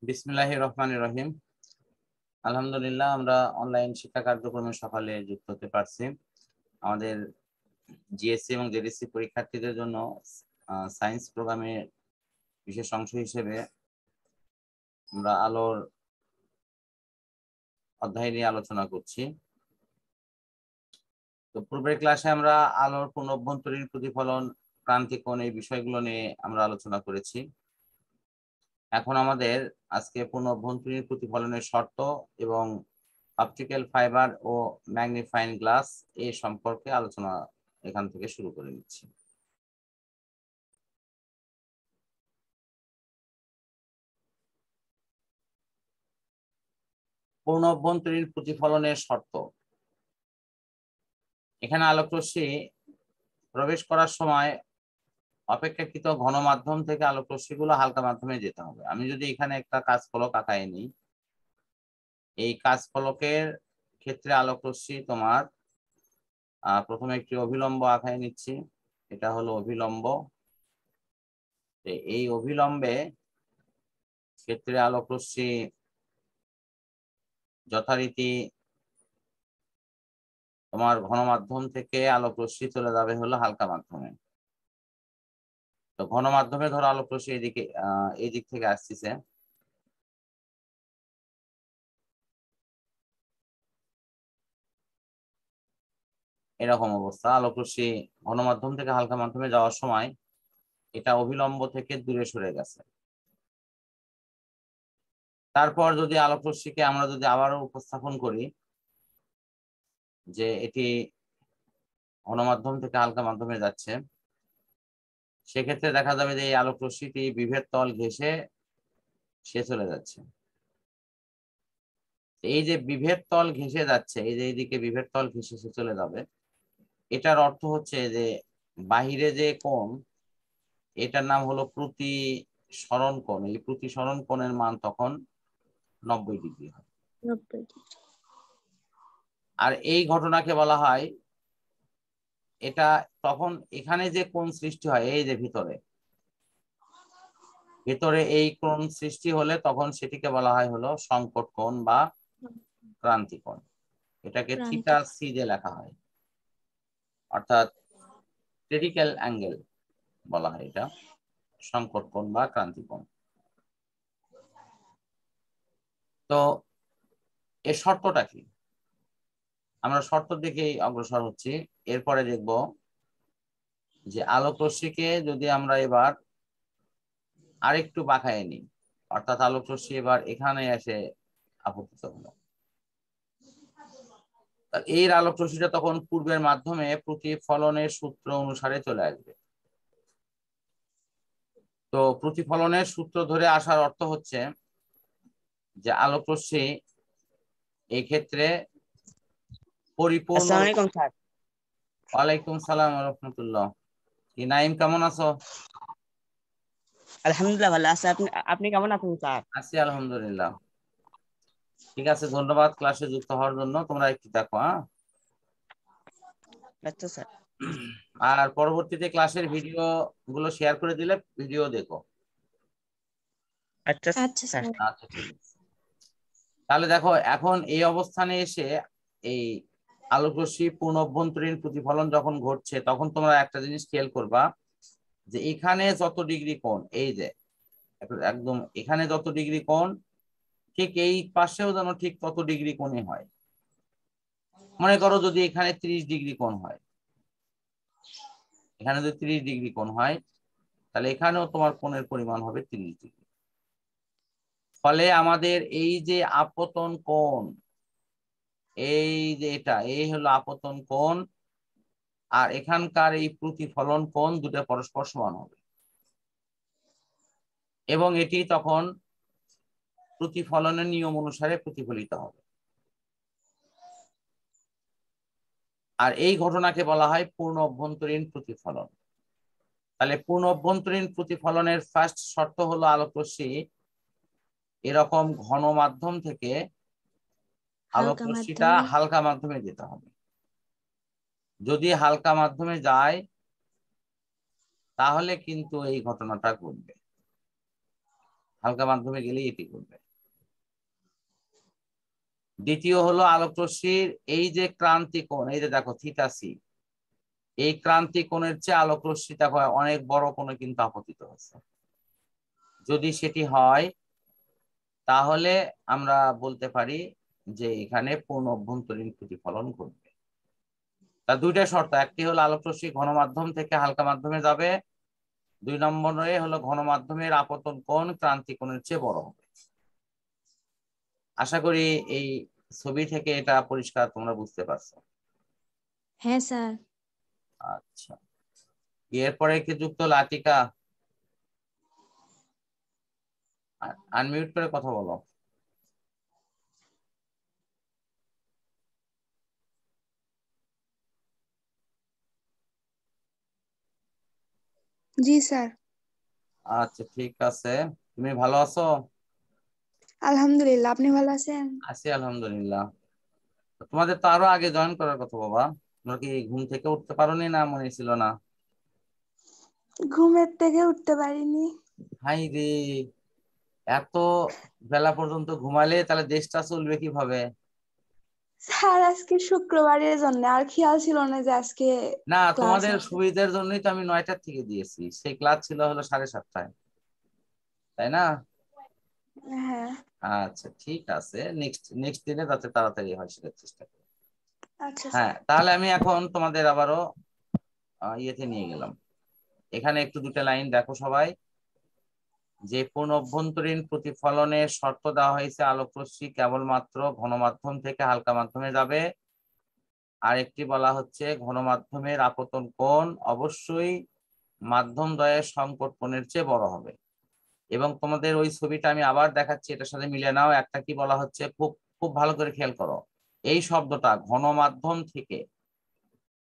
বিসমিল্লাহির রহমানির রহিম। আলহামদুলিল্লাহ, আমরা অনলাইন শিক্ষা কার্যক্রমে সকালে যুক্ত হতে পারছি। আমাদের জিএসসি এবং জেডিসি পরীক্ষার্থীদের জন্য সায়েন্স প্রোগ্রামের বিশেষ অংশ হিসেবে আমরা আলোর অধ্যায় নিয়ে আলোচনা করছি। তো পূর্বের ক্লাসে আমরা আলোর পূর্ণ অভ্যন্তরীণ প্রতিফলন, ক্রান্তিকোণ এই বিষয়গুলো নিয়ে আমরা আলোচনা করেছি। এখন আমাদের আজকে পূর্ণ অভ্যন্তরীণ প্রতিফলনের শর্ত এবং অপটিক্যাল ফাইবার ও ম্যাগনিফাইং গ্লাস এ সম্পর্কে আলোচনা এখান থেকে শুরু করে নিচ্ছি। পূর্ণ অভ্যন্তরীণ প্রতিফলনের শর্ত। এখানে আলোকরশ্মি প্রবেশ করার সময় অপেক্ষাকৃত ঘন মাধ্যম থেকে আলোকরশ্মিগুলো হালকা মাধ্যমে যেতে হবে। আমি যদি এখানে একটা কাঁচফলক আঁকায় নিই, এই কাঁচফলকের ক্ষেত্রে আলোকরশ্মি তোমার প্রথমে একটি অভিলম্ব আঁকায় নিচ্ছি। এটা হলো অভিলম্ব। এই অভিলম্বে ক্ষেত্রে আলোকরশ্মি যথারীতি তোমার ঘন মাধ্যম থেকে আলোকরশ্মি চলে যাবে হলো হালকা মাধ্যমে। তো ঘন মাধ্যমে ধরো আলোকরশ্মি এদিকে এই দিক থেকে আসছে, এরকম অবস্থা। আলোকরশ্মি ঘন মাধ্যম থেকে হালকা মাধ্যমে যাওয়ার সময় এটা অভিলম্ব থেকে দূরে সরে গেছে। তারপর যদি আলোকরশ্মিকে আমরা যদি আবারও উপস্থাপন করি যে এটি ঘন মাধ্যম থেকে হালকা মাধ্যমে যাচ্ছে, সেক্ষেত্রে দেখা যাবে যে এই আলোকরশ্মিটি বিভেদ তল ঘেঁষে সে চলে যাচ্ছে। এই যে বিভেদ তল ঘেঁষে যাচ্ছে, এই যে এইদিকে বিভেদ তল ঘেঁষে সে চলে যাবে, এটার অর্থ হচ্ছে যে বাহিরে যে কোণ, এটার নাম হলো প্রতিসরণ কোণ। এই প্রতিসরণ কোণের মান তখন 90 ডিগ্রি হয়। আর এই ঘটনাকে বলা হয়, এটা তখন এখানে যে কোণ সৃষ্টি হয়, এই যে ভিতরে এই কোণ সৃষ্টি হলে তখন সেটিকে বলা হয় হলো সংকট কোণ বা ক্রান্তি কোণ। এটাকে থিটা সি দিয়ে লেখা হয়, অর্থাৎ ক্রিটিক্যাল অ্যাঙ্গেল বলা হয়, এটা সংকট কোণ বা ক্রান্তি কোণ। তো এর শর্তটা কি? আমরা শর্ত দিকেই অগ্রসর হচ্ছি। এরপরে দেখব যে আলোকরশ্মিকে যদি আমরা এবার আরেকটু বাঁকায় নিই, অর্থাৎ আলোকরশ্মি এবার এখানে এসে আপতিত হলো, এর আলোকরশ্মিটা তখন পূর্বের মাধ্যমে প্রতিফলনের সূত্র অনুসারে চলে আসবে। তো প্রতিফলনের সূত্র ধরে আসার অর্থ হচ্ছে যে আলোকরশ্মি এই ক্ষেত্রে পরিপূর্ণ। ওয়ালাইকুম সালাম ওয়া রাহমাতুল্লাহ। কি নাইম, কেমন আছো? আলহামদুলিল্লাহ ভালো আছি। আপনি কেমন আছেন স্যার? আছি আলহামদুলিল্লাহ। ঠিক আছে, ধন্যবাদ ক্লাসে যুক্ত হওয়ার জন্য। তোমরা একটু দেখো। আচ্ছা স্যার। আর পরবর্তীতে ক্লাসের ভিডিও গুলো শেয়ার করে দিলে ভিডিও দেখো। আচ্ছা স্যার। আচ্ছা, ঠিক আছে। তাহলে দেখো, এখন এই অবস্থানে এসে এই আলোকরশ্মি পূর্ণ অভ্যন্তরীণ প্রতিফলন যখন ঘটছে, তখন তোমরা একটা জিনিস খেয়াল করবা যে এখানে যত ডিগ্রি কোণ, এই যে একদম এখানে যত ডিগ্রি কোণ, ঠিক এই পাশেও যেন ঠিক তত ডিগ্রি কোণই হয়। মনে করো যদি এখানে 30 ডিগ্রি কোণ হয়, এখানে যদি 30 ডিগ্রি কোণ হয়, তাহলে এখানেও তোমার কোণের পরিমাণ হবে 30 ডিগ্রি। ফলে আমাদের এই যে আপতন কোণ, এই যে এই হলো আপতন কোণ, আর এখানকার এই প্রতিফলন কোণ দুটো পরস্পর সমান হবে, এবং এটি তখন প্রতিফলনের নিয়ম অনুসারে প্রতিফলিত হবে। আর এই ঘটনাকে বলা হয় পূর্ণ অভ্যন্তরীণ প্রতিফলন। তাহলে পূর্ণ অভ্যন্তরীণ প্রতিফলনের ফার্স্ট শর্ত হলো আলোকরশ্মি এরকম ঘন মাধ্যম থেকে আলোকরশ্মিটা হালকা মাধ্যমে যেতে হবে। যদি হালকা মাধ্যমে যায় তাহলে কিন্তু এই ঘটনাটা ঘটবে। হালকা মাধ্যমে গেলে এটি করবে। দ্বিতীয় হলো আলোক রশ্মির এই যে ক্রান্তি কোণ, এই যে দেখো থিটা সি, এই ক্রান্তি কোণের চেয়ে আলোক রশ্মি দেখো অনেক বড় কোণে কিন্তু আপতিত হচ্ছে। যদি সেটি হয় তাহলে আমরা বলতে পারি যে এখানে পূর্ণ অভ্যন্তরীণ প্রতিফলন ঘটবে। তার দুইটা শর্ত, একটি হলো আলোক রশ্মি ঘন মাধ্যম থেকে হালকা মাধ্যমে যাবে, 2 নম্বরে হলো ঘন মাধ্যমের আপতন কোণ ক্রান্তি কোণের চেয়ে বড় হবে। আশা করি এই ছবি থেকে এটা পরিষ্কার তোমরা বুঝতে পারছো। হ্যাঁ স্যার। আচ্ছা, এরপরে কি যুক্ত লাতিকা, আনমিউট করে কথা বলো। জি স্যার। আচ্ছা ঠিক আছে, তুমি ভালো আছো? আলহামদুলিল্লাহ, আপনি ভালো আছেন? আছি আলহামদুলিল্লাহ। তোমাদের তো আরো আগে জয়েন করার কথা বাবা, তোমরা কি ঘুম থেকে উঠতে পারোনি না মনে ছিল না? ঘুমের থেকে উঠতে পারিনি। হাই রে, এত বেলা পর্যন্ত ঘুমালে তাহলে দেশটা চলবে কিভাবে? স্যার আজকে শুক্রবারের জন্য আর খেয়াল ছিল না যে আজকে না, ক্লাস তোমাদের আছে। সুবিধার জন্যই তো আমি 9টার থেকে দিয়েছি, সেই ক্লাস ছিল হলো 7:30টায়, তাই না? হ্যাঁ। আচ্ছা ঠিক আছে, নেক্সট নেক্সট দিনে যাতে তাড়াতাড়ি হয় সেটার চেষ্টা করি। আচ্ছা হ্যাঁ, স্যার। তাহলে আমি এখন তোমাদের আবারও ইয়েতে নিয়ে গেলাম। এখানে একটু দুটো লাইন দেখো সবাই, যে পূর্ণ অভ্যন্তরীণ প্রতিফলনের শর্ত দেওয়া হয়েছে আলোক রশ্মি কেবলমাত্র ঘন মাধ্যম থেকে হালকা মাধ্যমে যাবে, আর একটি বলা হচ্ছে ঘন মাধ্যমের আপতন কোণ অবশ্যই মাধ্যম দ্বয়ের সংকট কোণের চেয়ে বড় হবে। এবং তোমাদের ওই ছবিটা আমি আবার দেখাচ্ছি, এটার সাথে মিলিয়ে নাও। একটা কি বলা হচ্ছে, খুব খুব ভালো করে খেয়াল করো, এই শব্দটা ঘন মাধ্যম থেকে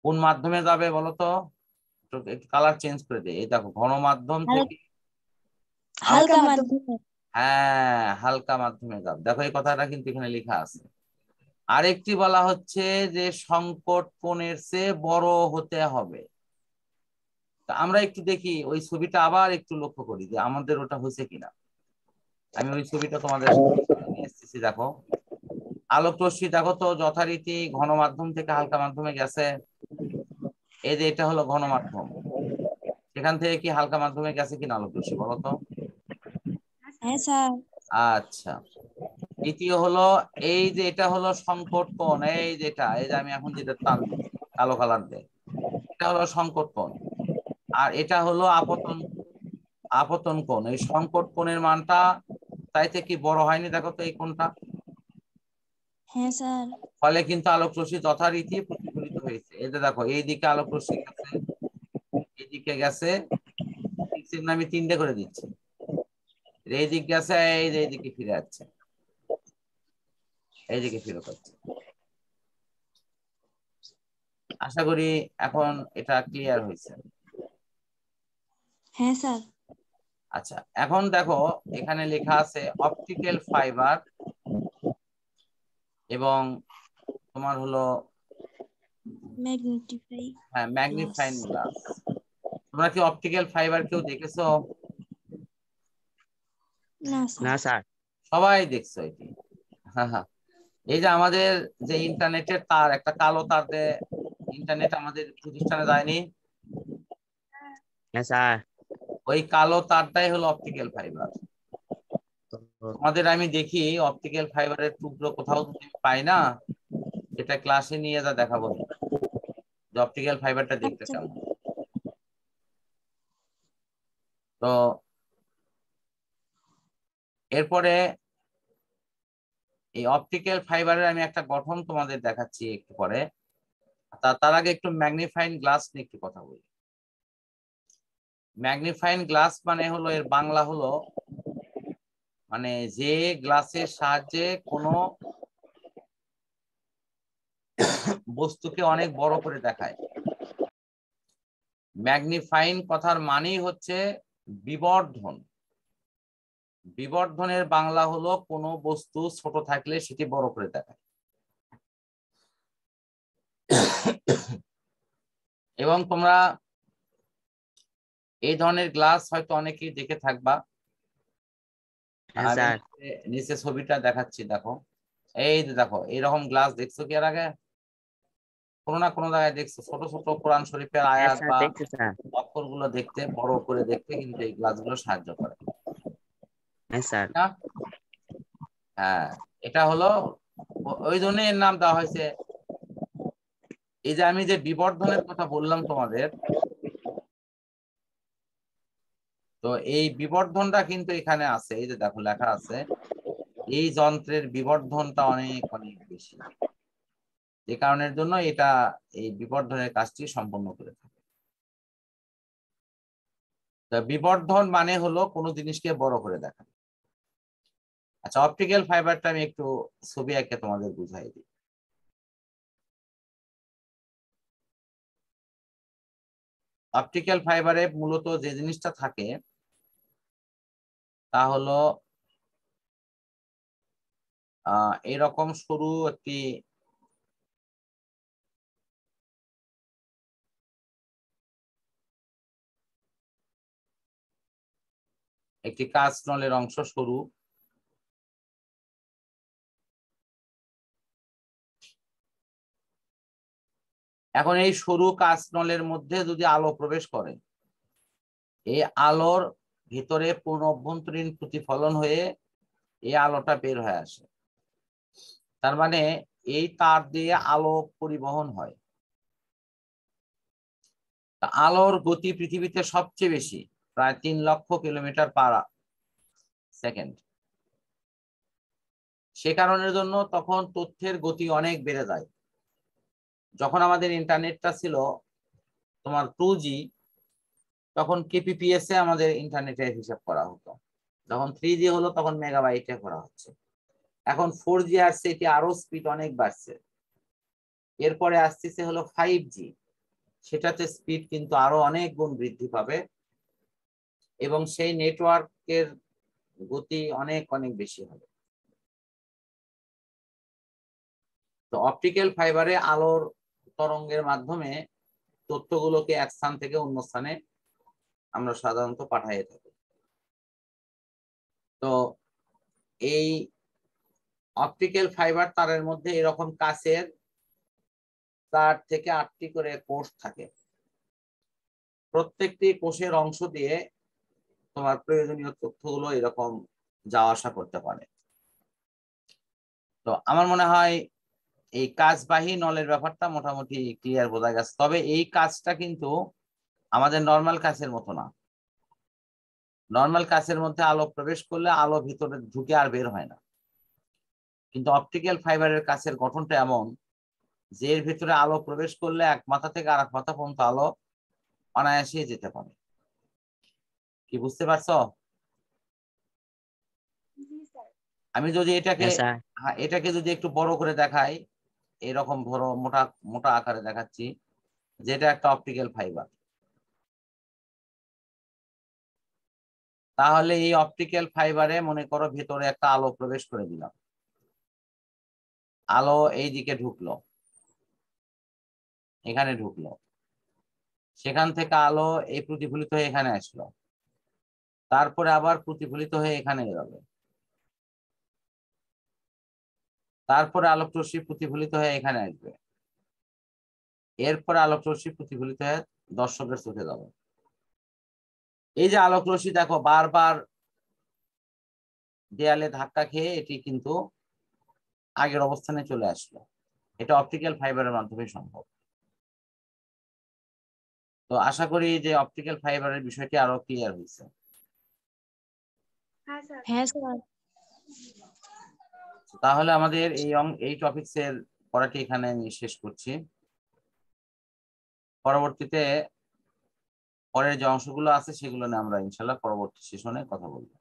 কোন মাধ্যমে যাবে বলো তো, একটু কালার চেঞ্জ করে দে। এই দেখো ঘন মাধ্যম থেকে হালকা মাধ্যমে। হ্যাঁ হালকা মাধ্যমে যাবে, দেখো এই কথাটা কিন্তু এখানে লেখা আছে। আরেকটি বলা হচ্ছে যে সংকট কোণের চেয়ে বড় হতে হবে। তা আমরা একটু দেখি ওই ছবিটা আবার একটু লক্ষ্য করি যে আমাদের ওটা হয়েছে কিনা। আমি ওই ছবিটা তোমাদের সামনে নিয়ে এসেছি, দেখো আলোক রশ্মি দেখো তো যথারীতি ঘন মাধ্যম থেকে হালকা মাধ্যমে গেছে, এই যে এটা হলো ঘন মাধ্যম, সেখান থেকে কি হালকা মাধ্যমে গেছে কিনা আলোক রশ্মি বলো তো? হ্যাঁ স্যার। আচ্ছা, দ্বিতীয় হলো এই যে এটা হলো সংকট কোণ, এই যেটা এই যে আমি এখন যেটা টান দিচ্ছি কালো কালার দিয়ে, এটা হলো সংকট কোণ। আর এটা হলো আপতন আপতন কোণ। এই সংকট কোণের মানটা চাইতে কি বড় হয়নি দেখো তো এই কোণটা, হ্যাঁ স্যার। ফলে কিন্তু আলোক রশ্মি যথারীতি প্রতিফলিত হয়েছে। এই যে দেখো এইদিকে আলোক রশ্মি গেছে, এইদিকে গেছে, আমি 3টে করে দিচ্ছি, এইদিক গেছে, এই যে এইদিকে ফিরে যাচ্ছে, এইদিকে ফেরত হচ্ছে। আশা করি এখন এটা ক্লিয়ার হয়েছে। হ্যাঁ স্যার। আচ্ছা, এখন দেখো এখানে লেখা আছে অপটিক্যাল ফাইবার এবং তোমার হলো ম্যাগনিফাই হ্যাঁ গ্লাস। Magnifying glass. তোমরা কি অপটিক্যাল ফাইবার কেউ দেখেছো? না না স্যার। স্যার। সবাই দেখছো এটি? হ্যাঁ হ্যাঁ, এই যে আমাদের যে ইন্টারনেটের তার, একটা কালো তার দিয়ে ইন্টারনেট আমাদের প্রতিষ্ঠানে যায়নি, হ্যাঁ স্যার। ওই কালো তারটাই হলো অপটিক্যাল ফাইবার। তোমাদের আমি দেখি অপটিক্যাল ফাইবারের টুকরো কোথাও যদি পাই না, সেটা ক্লাসে নিয়ে যা দেখাবো যে অপটিক্যাল ফাইবারটা দেখতে আচ্ছা। কেমন। তো এরপরে এই অপটিক্যাল ফাইবারের আমি একটা গঠন তোমাদের দেখাচ্ছি একটু পরে, তার আগে একটু ম্যাগনিফাইং গ্লাস নিয়ে একটু কথা বলি। ম্যাগনিফাইং গ্লাস মানে হলো, এর বাংলা হলো মানে যে গ্লাসের সাহায্যে কোনো বস্তুকে অনেক বড় করে দেখায়। ম্যাগনিফাইং কথার মানেই হচ্ছে বিবর্ধন। বিবর্ধনের বাংলা হলো কোনো বস্তু ছোট থাকলে সেটি বড় করে দেখায়। এবং তোমরা এই ধরনের গ্লাস হয়তো অনেকেই দেখে থাকবা, হ্যাঁ আমি স্যার নিচে ছবিটা দেখাচ্ছি, দেখো এই যে দেখো এইরকম গ্লাস দেখছো কি এর আগে? কোনো না কোনো জায়গায় দেখছো ছোট ছোট কোরআন শরীফের হ্যাঁ আয়াত স্যার বা দেখছি স্যার অক্ষরগুলো দেখতে, বড় করে দেখতে কিন্তু এই গ্লাসগুলো সাহায্য করে হ্যাঁ স্যার না? হ্যাঁ, এটা হলো ওই জন্য এর নাম দেওয়া হয়েছে। এই যে আমি যে বিবর্ধনের কথা বললাম তোমাদের, তো এই বিবর্ধনটা কিন্তু এখানে আছে, এই যে দেখো লেখা আছে এই যন্ত্রের বিবর্ধনটা অনেক অনেক বেশি, যে কারণের জন্য এটা এই বিবর্ধনের কাজটি সম্পন্ন করে থাকে। তো বিবর্ধন মানে হলো কোনো জিনিসকে বড় করে দেখা। আচ্ছা, অপটিক্যাল ফাইবারটা আমি একটু ছবি এঁকে তোমাদের বুঝাই দিই। অপটিক্যাল ফাইবারে মূলত যে জিনিসটা থাকে তা হলো এরকম সরু একটি একটি কাঁচ নলের অংশ, সরু। এখন এই সরু কাঁচ নলের মধ্যে যদি আলো প্রবেশ করে, এই আলোর ভিতরে পূর্ণ অভ্যন্তরীণ প্রতিফলন হয়ে এই আলোটা বের হয়ে আসে। তার মানে এই তার দিয়ে আলো পরিবহন হয়। আলোর গতি পৃথিবীতে সবচেয়ে বেশি, প্রায় 3 লক্ষ কিলোমিটার পার সেকেন্ড। সে কারণের জন্য তখন তথ্যের গতি অনেক বেড়ে যায়। যখন আমাদের ইন্টারনেটটা ছিল তোমার 2G, তখন kbps এ আমাদের ইন্টারনেটের হিসাব করা হতো। যখন 3G হলো তখন মেগাবাইটে করা হচ্ছে। এখন 4G আসছে, এটি আরো স্পিড অনেক বাড়ছে। এরপরে আসতেছে হলো 5G, সেটাতে স্পিড কিন্তু আরো অনেক গুণ বৃদ্ধি পাবে এবং সেই নেটওয়ার্কের গতি অনেক অনেক বেশি হবে। তো অপটিক্যাল ফাইবারে আলোর তরঙ্গের মাধ্যমে তথ্যগুলোকে এক স্থান থেকে অন্য স্থানে আমরা সাধারণত পাঠিয়ে থাকি। তো এই অপটিক্যাল ফাইবার তারের মধ্যে এরকম কাচের 4 থেকে 8টি করে কোষ থাকে। প্রত্যেকটি কোষের অংশ দিয়ে তোমার প্রয়োজনীয় তথ্যগুলো এরকম যাওয়া আসা করতে পারে। তো আমার মনে হয় এই কাচবাহী নলের ব্যাপারটা মোটামুটি ক্লিয়ার বোঝা গেছে। তবে এই কাজটা কিন্তু আমাদের নর্মাল কাচের মতো না। নর্মাল কাচের মধ্যে আলো প্রবেশ করলে আলো ভিতরে ঢুকে আর বের হয় না, কিন্তু অপটিক্যাল ফাইবারের কাচের গঠনটা এমন যে এর ভিতরে আলো প্রবেশ করলে এক মাথা থেকে আর এক মাথা পর্যন্ত আলো অনায়াসে যেতে পারে। কি বুঝতে পারছো? আমি যদি এটাকে হ্যাঁ স্যার এটাকে যদি একটু বড় করে দেখাই, এরকম বড় মোটা মোটা আকারে দেখাচ্ছি, যেটা একটা অপটিক্যাল ফাইবার, তাহলে এই অপটিক্যাল ফাইবারে মনে করো ভেতরে একটা আলো প্রবেশ করে দিলাম। আলো এই দিকে ঢুকলো, এখানে ঢুকলো, সেখান থেকে আলো এই প্রতিফলিত হয়ে এখানে আসলো, তারপরে আবার প্রতিফলিত হয়ে এখানে যাবে, তারপরে আলোক রশ্মি প্রতিফলিত হয়ে এখানে আসবে, এরপরে আলোক রশ্মি প্রতিফলিত হয়ে দর্শকের চোখে যাবে। এই যে আলোক রশ্মি দেখো বারবার দেয়ালে ধাক্কা খেয়ে এটি কিন্তু আগের অবস্থানে চলে আসলো। এটা অপটিক্যাল ফাইবারের মাধ্যমে সম্ভব। তো আশা করি যে অপটিক্যাল ফাইবারের বিষয়টি আরো ক্লিয়ার হয়েছে। হ্যাঁ স্যার। তাহলে আমাদের এই টপিকস এর পড়াটি এখানে আমি শেষ করছি। পরবর্তীতে পরের যে অংশগুলো আছে সেগুলো নিয়ে আমরা ইনশাল্লাহ পরবর্তী সেশনে কথা বলবো।